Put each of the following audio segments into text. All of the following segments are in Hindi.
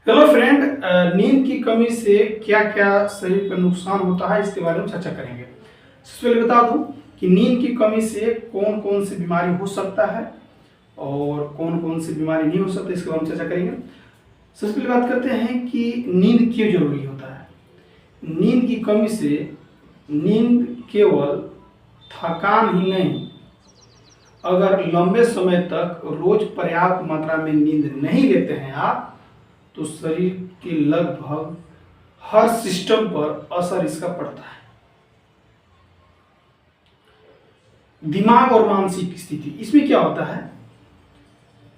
हेलो फ्रेंड, नींद की कमी से क्या क्या शरीर पर नुकसान होता है इसके बारे में चर्चा करेंगे। सबसे पहले बता दूं कि नींद की कमी से कौन कौन सी बीमारी हो सकता है और कौन कौन सी बीमारी नहीं हो सकती, इसके बारे में चर्चा करेंगे। सबसे पहले बात करते हैं कि नींद क्यों जरूरी होता है। नींद की कमी से नींद केवल थकान ही नहीं, अगर लंबे समय तक रोज पर्याप्त मात्रा में नींद नहीं लेते हैं आप, तो शरीर के लगभग हर सिस्टम पर असर इसका पड़ता है। दिमाग और मानसिक स्थिति, इसमें क्या होता है,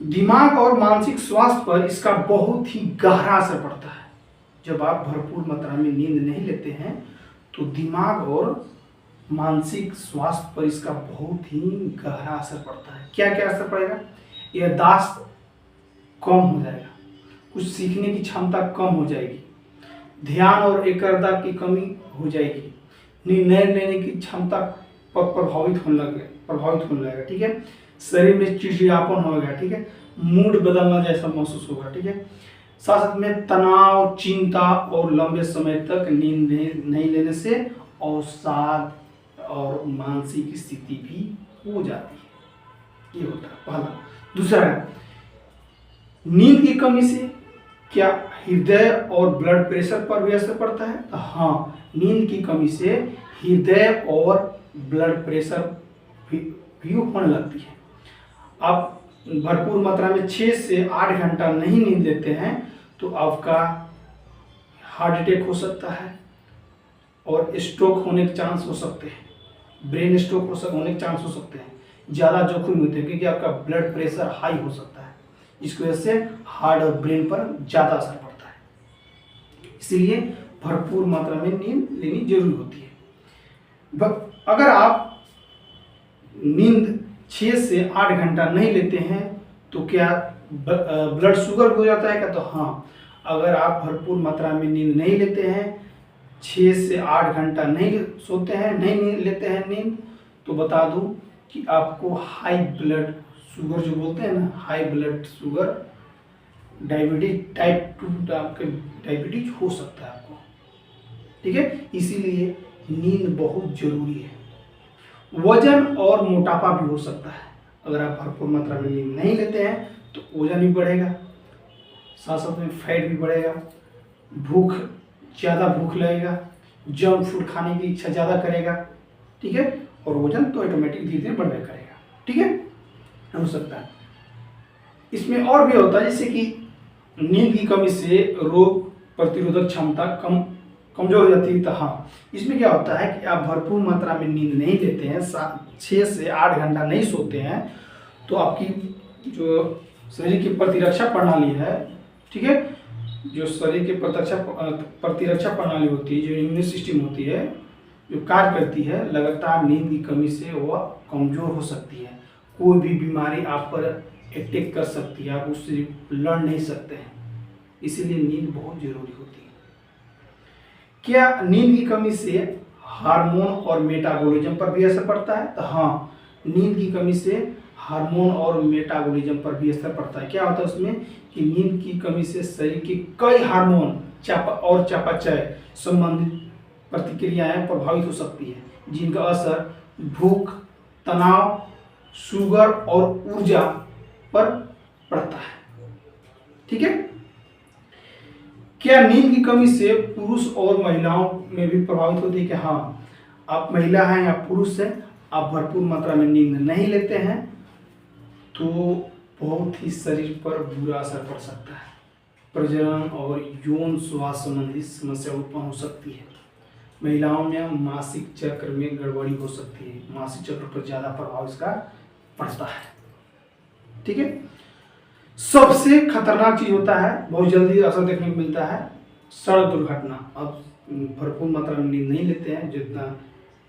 दिमाग और मानसिक स्वास्थ्य पर इसका बहुत ही गहरा असर पड़ता है। जब आप भरपूर मात्रा में नींद नहीं लेते हैं तो दिमाग और मानसिक स्वास्थ्य पर इसका बहुत ही गहरा असर पड़ता है। क्या क्या असर पड़ेगा? याददाश्त कम हो जाएगा, कुछ सीखने की क्षमता कम हो जाएगी, ध्यान और एकाग्रता की कमी हो जाएगी, निर्णय लेने की क्षमता पर प्रभावित होने लगेगा, ठीक है। शरीर में चिड़चिड़ापन होगा, ठीक है। मूड बदलना जैसा महसूस होगा, ठीक है। साथ साथ में तनाव, चिंता और लंबे समय तक नींद नहीं लेने से अवसाद और मानसिक स्थिति भी हो जाती है। ये होता है पहला। दूसरा है, नींद की कमी से क्या हृदय और ब्लड प्रेशर पर भी असर पड़ता है? तो हाँ, नींद की कमी से हृदय और ब्लड प्रेशर भी होने लगती है। आप भरपूर मात्रा में 6 से 8 घंटा नहीं नींद लेते हैं तो आपका हार्ट अटैक हो सकता है और स्ट्रोक होने के चांस हो सकते हैं, ब्रेन स्ट्रोक होने के चांस हो सकते हैं, ज़्यादा जोखिम होते हैं क्योंकि आपका ब्लड प्रेशर हाई हो सकता है। इसकी वजह से हार्ट और ब्रेन पर ज़्यादा असर पड़ता है। इसीलिए भरपूर मात्रा में नींद लेनी जरूरी होती है। अगर आप नींद 6 से 8 घंटा नहीं लेते हैं तो क्या ब्लड शुगर हो जाता है क्या? तो हाँ, अगर आप भरपूर मात्रा में नींद नहीं लेते हैं, 6 से 8 घंटा नहीं सोते हैं, नहीं लेते हैं नींद, तो बता दूं कि आपको हाई ब्लड शुगर जो बोलते हैं ना, high blood sugar, diabetes type 2 आपके डायबिटीज हो सकता है आपको, ठीक है। इसीलिए नींद बहुत जरूरी है। वजन और मोटापा भी हो सकता है। अगर आप भरपूर मात्रा में नींद नहीं लेते हैं तो वजन भी बढ़ेगा, साथ साथ में फैट भी बढ़ेगा, ज़्यादा भूख लगेगा, जंक फूड खाने की इच्छा ज़्यादा करेगा, ठीक है। और वजन तो ऑटोमेटिक धीरे धीरे बढ़ने करेगा, ठीक है, हो सकता है। इसमें और भी होता है, जैसे कि नींद की कमी से रोग प्रतिरोधक क्षमता कमजोर हो जाती है। तो हाँ, इसमें क्या होता है कि आप भरपूर मात्रा में नींद नहीं लेते हैं, 6 से 8 घंटा नहीं सोते हैं, तो आपकी जो शरीर की प्रतिरक्षा प्रणाली है, ठीक है, जो शरीर की प्रतिरक्षा प्रणाली होती है, जो इम्यून सिस्टम होती है, जो कार्य करती है, लगातार नींद की कमी से वह कमजोर हो सकती है। कोई भी बीमारी आप पर अटैक कर सकती है, आप उससे लड़ नहीं सकते हैं। इसीलिए नींद बहुत जरूरी होती है। क्या नींद की कमी से हार्मोन और मेटाबॉलिज्म पर भी असर पड़ता है? तो हाँ, नींद की कमी से हार्मोन और मेटाबॉलिज्म पर भी असर पड़ता है। क्या होता है उसमें कि नींद की कमी से शरीर के कई हार्मोन और चयापचय संबंधित प्रतिक्रियाएं प्रभावित हो सकती है, जिनका असर भूख, तनाव, शुगर और ऊर्जा पर पड़ता है, ठीक है। क्या नींद की कमी से पुरुष और महिलाओं में भी प्रभावित होती है? कि हाँ, आप महिला हैं या पुरुष हैं, आप भरपूर मात्रा में नींद नहीं लेते हैं तो बहुत ही शरीर पर बुरा असर पड़ सकता है। प्रजनन और यौन स्वास्थ्य संबंधी समस्या उत्पन्न हो सकती है। महिलाओं में मासिक चक्र में गड़बड़ी हो सकती है, मासिक चक्र पर ज़्यादा प्रभाव इसका पड़ता है, ठीक है। सबसे खतरनाक चीज होता है, बहुत जल्दी असर देखने को मिलता है, सड़क दुर्घटना। अब भरपूर मात्रा में नींद नहीं लेते हैं, जितना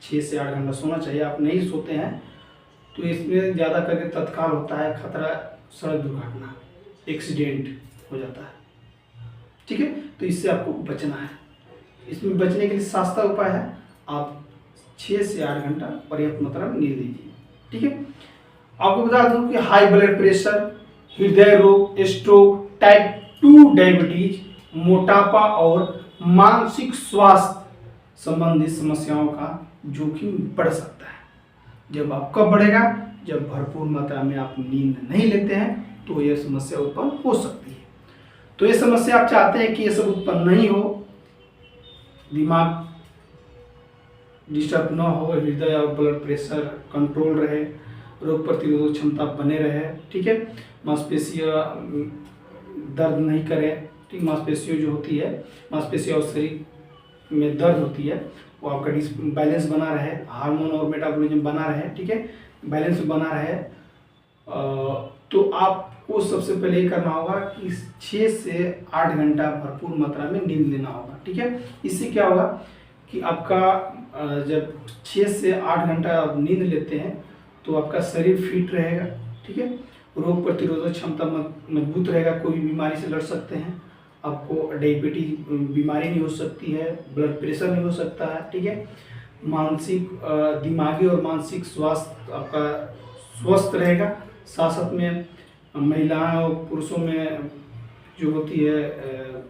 6 से 8 घंटा सोना चाहिए आप नहीं सोते हैं, तो इसमें ज़्यादा करके तत्काल होता है खतरा, सड़क दुर्घटना, एक्सीडेंट हो जाता है, ठीक है। तो इससे आपको बचना है। इसमें बचने के लिए सस्ता उपाय है, आप 6 से 8 घंटा पर्याप्त मात्रा में नींद लीजिए, ठीक है। आपको बता दूं कि हाई ब्लड प्रेशर, हृदय रोग, स्ट्रोक, टाइप 2 डायबिटीज मोटापा और मानसिक स्वास्थ्य संबंधित समस्याओं का जोखिम बढ़ सकता है। जब आप कब बढ़ेगा, जब भरपूर मात्रा में आप नींद नहीं लेते हैं तो यह समस्या उत्पन्न हो सकती है। तो ये समस्या आप चाहते हैं कि ये सब उत्पन्न नहीं हो, दिमाग डिस्टर्ब न हो, हृदय और ब्लड प्रेशर कंट्रोल रहे, रोग प्रतिरोधक क्षमता बने रहे, ठीक है, मांसपेशियाँ दर्द नहीं करें, ठीक, मांसपेशियों जो होती है, मांसपेशियों और शरीर में दर्द होती है वो आपका बैलेंस बना रहे, हार्मोन और मेटाबॉलिज्म बना रहे, ठीक है, बैलेंस बना रहे। तो आपको सबसे पहले ये करना होगा कि 6 से 8 घंटा भरपूर मात्रा में नींद लेना होगा, ठीक है। इससे क्या होगा कि आपका जब 6 से 8 घंटा नींद लेते हैं तो आपका शरीर फिट रहेगा, ठीक है, रोग प्रतिरोधक क्षमता मजबूत रहेगा, कोई बीमारी से लड़ सकते हैं, आपको डायबिटीज बीमारी नहीं हो सकती है, ब्लड प्रेशर नहीं हो सकता है, ठीक है, मानसिक दिमागी और मानसिक स्वास्थ्य आपका स्वस्थ रहेगा। साथ साथ में महिलाओं और पुरुषों में जो होती है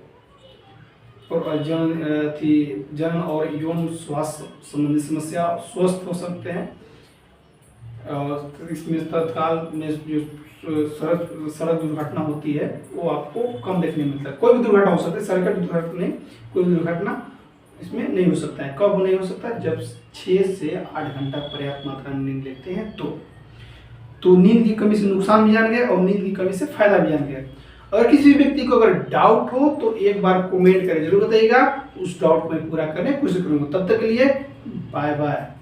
जन और यौन स्वास्थ्य संबंधी समस्या स्वस्थ हो सकते हैं। इसमें तत्काल में जो सड़क दुर्घटना होती है वो आपको कम देखने मिलता है। कोई भी दुर्घटना हो सकती है, सड़क दुर्घटना नहीं, कोई भी दुर्घटना इसमें नहीं हो सकता है। कब नहीं हो सकता है? जब 6 से 8 घंटा पर्याप्त मात्रा में नींद लेते हैं तो नींद की कमी से नुकसान भी जान गए और नींद की कमी से फायदा भी जान गए। अगर किसी व्यक्ति को अगर डाउट हो तो एक बार कमेंट करें, जरूर बताइएगा, उस डाउट को मैं पूरा करने की कोशिश करूंगा। तब तक के लिए बाय बाय।